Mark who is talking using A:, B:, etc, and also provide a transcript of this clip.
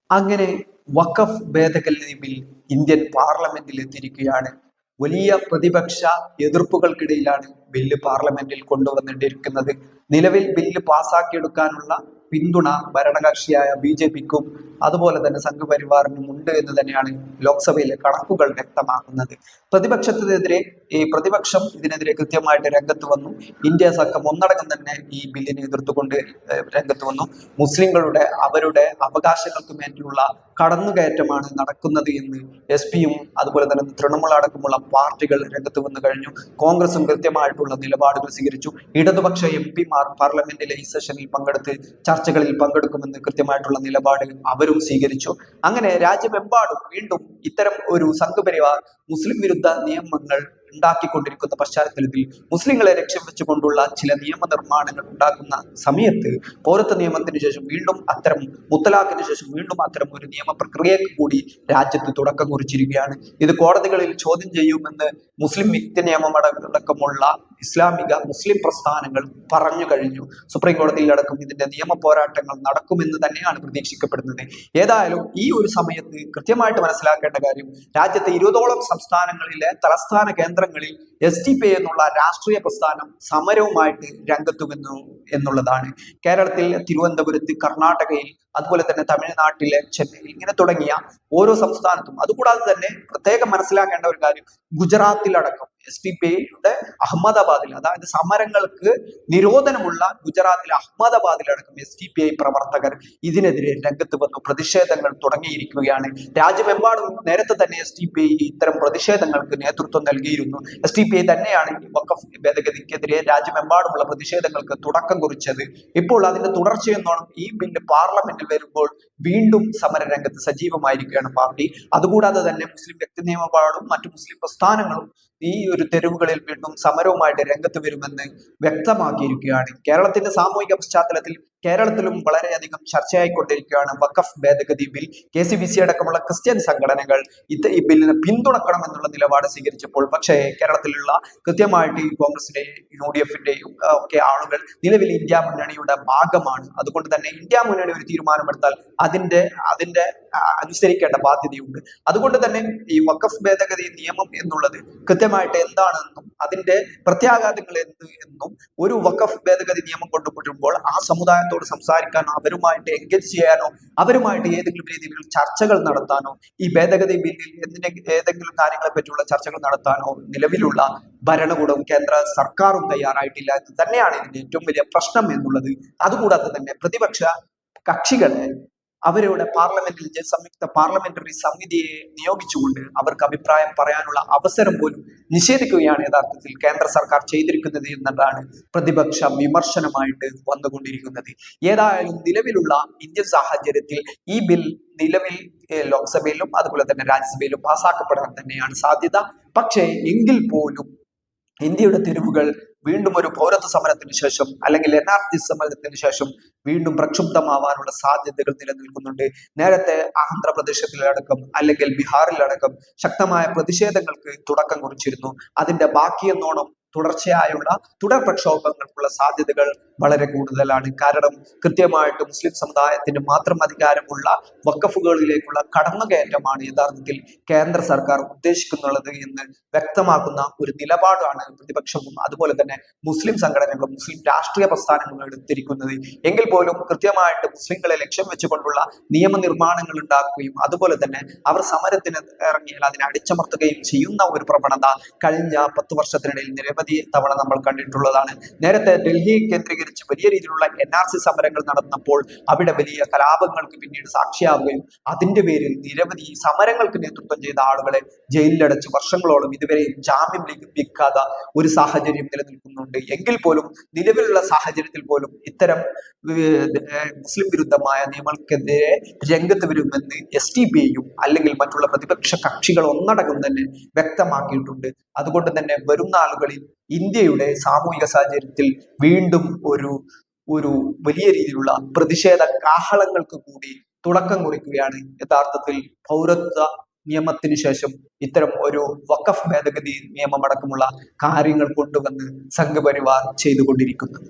A: അങ്ങനെ വഖഫ് ഭേദഗതി bill Indian പാർലമെന്റിൽ എത്തിയിരിക്കുകയാണ്. വലിയ പ്രതിപക്ഷ എതിർപ്പുകൾക്കിടയിലാണ് ബില്ല് പാർലമെന്റിൽ കൊണ്ടുവന്നിട്ടിരിക്കുന്നത്. നിലവിൽ ബില്ല് പാസാക്കിയെടുക്കാനുള്ള പിന്തുണ ഭരണകക്ഷിയായ BJPക്കും അതുപോലെ തന്നെ സംഘപരിവാറിനും ഉണ്ട് എന്ന് തന്നെയാണ് ലോക്സഭയിലെ കണക്കുകൾ വ്യക്തമാക്കുന്നത്. പ്രതിപക്ഷം ഇതിനെതിരെ കൃത്യമായിട്ട് രംഗത്ത് വന്നു. ഇന്ത്യ സഖ്യം ഒന്നടങ്കം തന്നെ ഈ ബില്ലിനെ എതിർത്തുകൊണ്ട് രംഗത്ത് വന്നു. മുസ്ലിങ്ങളുടെ അവരുടെ അവകാശങ്ങൾക്ക് മേലുള്ള കടന്നുകയറ്റമാണ് നടക്കുന്നത് എന്ന് SP-യും അതുപോലെ തന്നെ തൃണമൂൽ അടക്കമുള്ള പാർട്ടികൾ രംഗത്ത് വന്നു കഴിഞ്ഞു. കോൺഗ്രസും കൃത്യമായിട്ടുള്ള നിലപാടുകൾ സ്വീകരിച്ചു. ഇടതുപക്ഷ MP-മാർ പാർലമെന്റിലെ ഈ സെഷനിൽ പങ്കെടുത്ത് ചർച്ചകളിൽ പങ്കെടുക്കുമെന്ന് കൃത്യമായിട്ടുള്ള നിലപാട് അവരും സ്വീകരിച്ചു. അങ്ങനെ രാജ്യമെമ്പാടും വീണ്ടും ഇത്തരം ഒരു സംഘപരിവാർ മുസ്ലിം വിരുദ്ധ നിയമങ്ങൾ ഉണ്ടാക്കിക്കൊണ്ടിരിക്കുന്ന പശ്ചാത്തലത്തിൽ മുസ്ലിങ്ങളെ ലക്ഷ്യം വെച്ചുകൊണ്ടുള്ള ചില നിയമനിർമ്മാണങ്ങൾ ഉണ്ടാക്കുന്ന സമയത്ത് പൗരത്വ നിയമത്തിന് ശേഷം വീണ്ടും അത്തരം മുത്തലാഖിന് ശേഷം വീണ്ടും അത്തരം ഒരു നിയമ പ്രക്രിയക്ക് കൂടി രാജ്യത്ത് തുടക്കം കുറിച്ചിരിക്കുകയാണ്. ഇത് കോടതികളിൽ ചോദ്യം ചെയ്യുമെന്ന് മുസ്ലിം വ്യക്തി നിയമമടക്കമുള്ള ഇസ്ലാമിക മുസ്ലിം പ്രസ്ഥാനങ്ങൾ പറഞ്ഞു കഴിഞ്ഞു. സുപ്രീം കോടതിയിലടക്കം ഇതിന്റെ നിയമ പോരാട്ടങ്ങൾ നടക്കുമെന്ന് തന്നെയാണ് പ്രതീക്ഷിക്കപ്പെടുന്നത്. ഏതായാലും ഈ ഒരു സമയത്ത് കൃത്യമായിട്ട് മനസ്സിലാക്കേണ്ട കാര്യം, രാജ്യത്തെ 20ഓളം സംസ്ഥാനങ്ങളിലെ തലസ്ഥാന കേന്ദ്രങ്ങളിൽ SDP എന്നുള്ള രാഷ്ട്രീയ പ്രസ്ഥാനം സമരവുമായിട്ട് രംഗത്ത് വന്നു എന്നുള്ളതാണ്. കേരളത്തിൽ തിരുവനന്തപുരത്ത്, കർണാടകയിൽ, അതുപോലെ തന്നെ തമിഴ്നാട്ടിലെ ചെന്നൈയിൽ, ഇങ്ങനെ തുടങ്ങിയ ഓരോ സംസ്ഥാനത്തും, അതുകൂടാതെ തന്നെ പ്രത്യേകം മനസ്സിലാക്കേണ്ട ഒരു കാര്യം, ഗുജറാത്തിലടക്കം SDP-യുടെ അഹമ്മദാബാദിൽ, അതായത് സമരങ്ങൾക്ക് നിരോധനമുള്ള ഗുജറാത്തിലെ അഹമ്മദാബാദിലടക്കം SDP പ്രവർത്തകർ ഇതിനെതിരെ രംഗത്ത് വന്നു പ്രതിഷേധങ്ങൾ തുടങ്ങിയിരിക്കുകയാണ്. രാജ്യമെമ്പാടും നേരത്തെ തന്നെ SDP ഇത്തരം പ്രതിഷേധങ്ങൾക്ക് നേതൃത്വം നൽകിയിരുന്നു. SDP തന്നെയാണ് വഖഫ് ഭേദഗതിക്കെതിരെ രാജ്യമെമ്പാടുമുള്ള പ്രതിഷേധങ്ങൾക്ക് തുടക്കം കുറിച്ചത്. ഇപ്പോൾ അതിന്റെ തുടർച്ചയെന്നോണം ഈ ബില്ല് പാർലമെന്റിൽ വരുമ്പോൾ വീണ്ടും സമര രംഗത്ത് സജീവമായിരിക്കുകയാണ് പാർട്ടി. അതുകൂടാതെ തന്നെ മുസ്ലിം വ്യക്തി നിയമപാടും മറ്റു മുസ്ലിം പ്രസ്ഥാനങ്ങളും ഈ ഒരു തെരുവുകളിൽ വീണ്ടും സമരവുമായിട്ട് രംഗത്ത് വരുമെന്ന് വ്യക്തമാക്കിയിരിക്കുകയാണ്. കേരളത്തിന്റെ സാമൂഹിക പശ്ചാത്തലത്തിൽ കേരളത്തിലും വളരെയധികം ചർച്ചയായിക്കൊണ്ടിരിക്കുകയാണ് വഖഫ് ഭേദഗതി ബിൽ. KCBC അടക്കമുള്ള ക്രിസ്ത്യൻ സംഘടനകൾ ഈ ബില്ലിനെ പിന്തുണക്കണം എന്നുള്ള നിലപാട് സ്വീകരിച്ചപ്പോൾ, പക്ഷേ കേരളത്തിലുള്ള കൃത്യമായിട്ട് ഈ കോൺഗ്രസിന്റെയും UDF-ന്റെയും ഒക്കെ ആളുകൾ നിലവിൽ ഇന്ത്യ മുന്നണിയുടെ ഭാഗമാണ്. അതുകൊണ്ട് തന്നെ ഇന്ത്യ മുന്നണി ഒരു തീരുമാനമെടുത്താൽ അതിന്റെ അനുസരിക്കേണ്ട ബാധ്യതയുണ്ട്. അതുകൊണ്ട് തന്നെ ഈ വഖഫ് ഭേദഗതി നിയമം എന്നുള്ളത് കൃത്യമായിട്ട് എന്താണെന്നും അതിന്റെ പ്രത്യാഘാതങ്ങൾ എന്നും ഒരു വഖഫ് ഭേദഗതി നിയമം കൊണ്ടുപോകുമ്പോൾ ആ സമുദായത്തോട് സംസാരിക്കാനോ അവരുമായിട്ട് എൻഗേജ് ചെയ്യാനോ അവരുമായിട്ട് ഏതെങ്കിലും രീതിയിൽ ചർച്ചകൾ നടത്താനോ ഈ ഭേദഗതി ബില്ലിൽ ഏതെങ്കിലും കാര്യങ്ങളെ പറ്റിയുള്ള ചർച്ചകൾ നടത്താനോ നിലവിലുള്ള ഭരണകൂടവും കേന്ദ്ര സർക്കാരും തയ്യാറായിട്ടില്ല എന്ന് തന്നെയാണ് ഇതിന്റെ ഏറ്റവും വലിയ പ്രശ്നം എന്നുള്ളത്. അതുകൂടാതെ തന്നെ പ്രതിപക്ഷ കക്ഷികളെ അവരുടെ പാർലമെന്റിൽ സംയുക്ത പാർലമെന്ററി സമിതിയെ നിയോഗിച്ചുകൊണ്ട് അവർക്ക് അഭിപ്രായം പറയാനുള്ള അവസരം പോലും നിഷേധിക്കുകയാണ് യഥാർത്ഥത്തിൽ കേന്ദ്ര സർക്കാർ ചെയ്തിരിക്കുന്നത് എന്നതാണ് പ്രതിപക്ഷ വിമർശനമായിട്ട് വന്നുകൊണ്ടിരിക്കുന്നത്. ഏതായാലും നിലവിലുള്ള ഇന്ത്യൻ സാഹചര്യത്തിൽ ഈ ബിൽ നിലവിൽ ലോക്സഭയിലും അതുപോലെ തന്നെ രാജ്യസഭയിലും പാസ്സാക്കപ്പെടാൻ തന്നെയാണ് സാധ്യത. പക്ഷേ എങ്കിൽ പോലും ഇന്ത്യയുടെ തെരുവുകൾ വീണ്ടും ഒരു പൗരത്വ സമരത്തിന് ശേഷം അല്ലെങ്കിൽ NRC സമരത്തിന് ശേഷം വീണ്ടും പ്രക്ഷുബ്ധമാവാനുള്ള സാധ്യതകൾ നിലനിൽക്കുന്നുണ്ട്. നേരത്തെ ആന്ധ്രാപ്രദേശിലടക്കം അല്ലെങ്കിൽ ബീഹാറിലടക്കം ശക്തമായ പ്രതിഷേധങ്ങൾക്ക് തുടക്കം കുറിച്ചിരുന്നു. അതിന്റെ ബാക്കിയെന്നോണം തുടർച്ചയായുള്ള തുടർ പ്രക്ഷോഭങ്ങൾക്കുള്ള സാധ്യതകൾ വളരെ കൂടുതലാണ്. കാരണം കൃത്യമായിട്ട് മുസ്ലിം സമുദായത്തിന് മാത്രം അധികാരമുള്ള വഖഫുകളിലേക്കുള്ള കടന്നുകയറ്റമാണ് യഥാർത്ഥത്തിൽ കേന്ദ്ര സർക്കാർ ഉദ്ദേശിക്കുന്നുള്ളത് എന്ന് വ്യക്തമാക്കുന്ന ഒരു നിലപാടാണ് പ്രതിപക്ഷവും അതുപോലെ തന്നെ മുസ്ലിം സംഘടനകളും മുസ്ലിം രാഷ്ട്രീയ പ്രസ്ഥാനങ്ങളും എടുത്തിരിക്കുന്നത്. എങ്കിൽ പോലും കൃത്യമായിട്ട് മുസ്ലിങ്ങളെ ലക്ഷ്യം വെച്ചുകൊണ്ടുള്ള നിയമനിർമ്മാണങ്ങൾ ഉണ്ടാക്കുകയും അതുപോലെ തന്നെ അവർ സമരത്തിന് ഇറങ്ങിയാൽ അതിനെ അടിച്ചമർത്തുകയും ചെയ്യുന്ന ഒരു പ്രവണത കഴിഞ്ഞ 10 വർഷത്തിനിടയിൽ നിരവധി തവണ നമ്മൾ കണ്ടിട്ടുള്ളതാണ്. നേരത്തെ ഡൽഹി കേന്ദ്രീകരിച്ച് വലിയ രീതിയിലുള്ള NRC സമരങ്ങൾ നടന്നപ്പോൾ അവിടെ വലിയ കലാപങ്ങൾക്ക് പിന്നീട് സാക്ഷിയാവുകയും അതിന്റെ പേരിൽ നിരവധി സമരങ്ങൾക്ക് നേതൃത്വം ചെയ്ത ആളുകളെ ജയിലിലടച്ച് വർഷങ്ങളോളം ഇതുവരെ ജാമ്യം ലഭിക്കാത്ത ഒരു സാഹചര്യം നിലനിൽക്കുന്നുണ്ട്. എങ്കിൽ പോലും നിലവിലുള്ള സാഹചര്യത്തിൽ പോലും ഇത്തരം മുസ്ലിം വിരുദ്ധമായ നിയമങ്ങൾക്കെതിരെ രംഗത്ത് വരുമെന്ന് SDP-യും അല്ലെങ്കിൽ മറ്റുള്ള പ്രതിപക്ഷ കക്ഷികൾ ഒന്നടങ്കം തന്നെ വ്യക്തമാക്കിയിട്ടുണ്ട്. അതുകൊണ്ട് തന്നെ വരുന്ന ആളുകളിൽ ഇന്ത്യയുടെ സാമൂഹിക സാഹചര്യത്തിൽ വീണ്ടും ഒരു വലിയ രീതിയിലുള്ള പ്രതിഷേധ കാഹളങ്ങൾക്ക് കൂടി തുടക്കം കുറിക്കുകയാണ് യഥാർത്ഥത്തിൽ പൗരത്വ നിയമത്തിന് ശേഷം ഇത്തരം ഒരു വഖഫ് ഭേദഗതി നിയമമടക്കമുള്ള കാര്യങ്ങൾ കൊണ്ടുവന്ന് സംഘപരിവാർ ചെയ്തുകൊണ്ടിരിക്കുന്നത്.